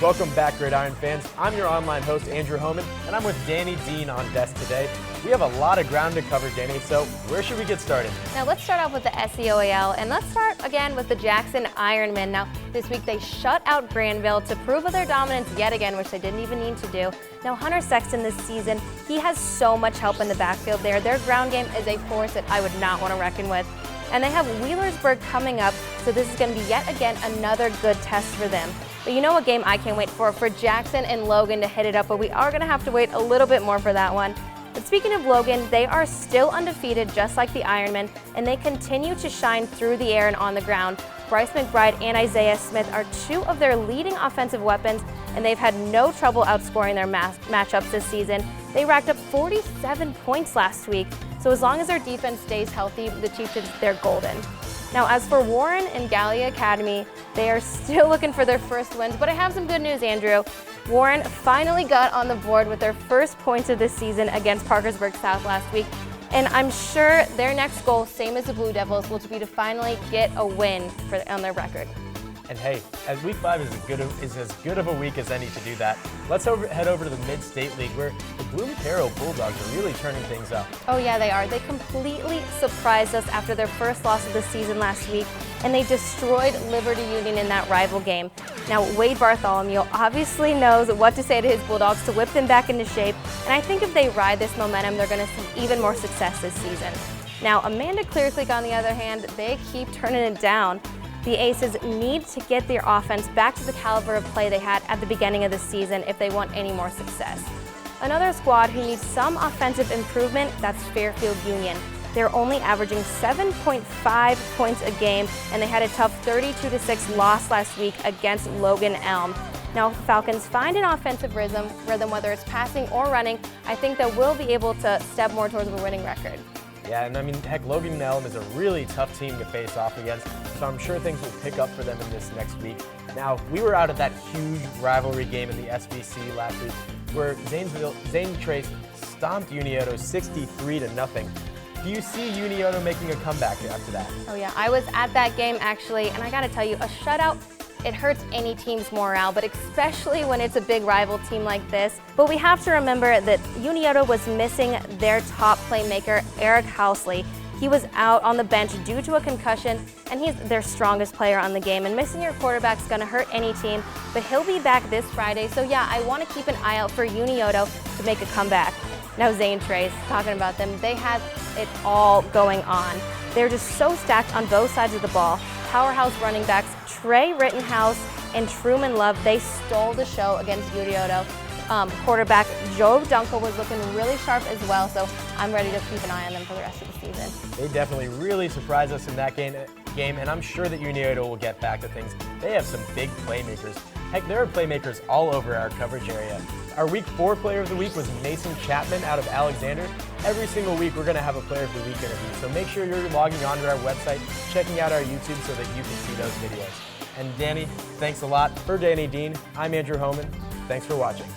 Welcome back, Gridiron fans. I'm your online host, Andrew Homan, and I'm with Dani Dean on desk today. We have a lot of ground to cover, Dani, so where should we get started? Now let's start off with the SEOAL, and let's start again with the Jackson Ironmen. Now this week they shut out Granville to prove their dominance yet again, which they didn't even need to do. Now Hunter Sexton this season, he has so much help in the backfield there. Their ground game is a force that I would not want to reckon with. And they have Wheelersburg coming up, so this is going to be yet again another good test for them. But you know what game I can't wait for Jackson and Logan to hit it up, but we are going to have to wait a little bit more for that one. But speaking of Logan, they are still undefeated just like the Ironmen, and they continue to shine through the air and on the ground. Bryce McBride and Isaiah Smith are two of their leading offensive weapons, and they've had no trouble outscoring their matchups this season. They racked up 47 points last week, so as long as their defense stays healthy, the Chiefs, they're golden. Now, as for Warren and Gallia Academy, they are still looking for their first wins, but I have some good news, Andrew. Warren finally got on the board with their first points of this season against Parkersburg South last week, and I'm sure their next goal, same as the Blue Devils, will be to finally get a win on their record. And hey, as week 5 is as good of a week as any to do that. Let's head over to the Mid-State League, where the Bloom Carroll Bulldogs are really turning things up. Oh yeah, they are. They completely surprised us after their first loss of the season last week, and they destroyed Liberty Union in that rival game. Now, Wade Bartholomew obviously knows what to say to his Bulldogs to whip them back into shape, and I think if they ride this momentum, they're going to see even more success this season. Now, Amanda Clearclick, on the other hand, they keep turning it down. The Aces need to get their offense back to the caliber of play they had at the beginning of the season if they want any more success. Another squad who needs some offensive improvement, that's Fairfield Union. They're only averaging 7.5 points a game, and they had a tough 32-6 loss last week against Logan Elm. Now, if the Falcons find an offensive rhythm, whether it's passing or running, I think they will be able to step more towards a winning record. Yeah, and I mean, heck, Logan Elm is a really tough team to face off against, so I'm sure things will pick up for them in this next week. Now, we were out at that huge rivalry game in the SVC last week, where Zane Trace stomped Unioto 63-0. Do you see Unioto making a comeback after that? Oh yeah, I was at that game actually, and I gotta tell you, a shutout, it hurts any team's morale, but especially when it's a big rival team like this. But we have to remember that Unioto was missing their top playmaker, Eric Housley. He was out on the bench due to a concussion, and he's their strongest player on the game. And missing your quarterback's gonna hurt any team, but he'll be back this Friday. So yeah, I wanna keep an eye out for Unioto to make a comeback. Now Zane Trace, talking about them, they have it all going on. They're just so stacked on both sides of the ball. Powerhouse running backs Trey Rittenhouse and Truman Love, they stole the show against Unioto. Quarterback Joe Dunkel was looking really sharp as well, so I'm ready to keep an eye on them for the rest of the season. They definitely really surprised us in that game, and I'm sure that Unioto will get back to things. They have some big playmakers. Heck, there are playmakers all over our coverage area. Our Week 4 Player of the Week was Mason Chapman out of Alexander. Every single week we're going to have a Player of the Week interview, so make sure you're logging onto our website, checking out our YouTube so that you can see those videos. And Dani, thanks a lot. For Dani Dean, I'm Andrew Homan. Thanks for watching.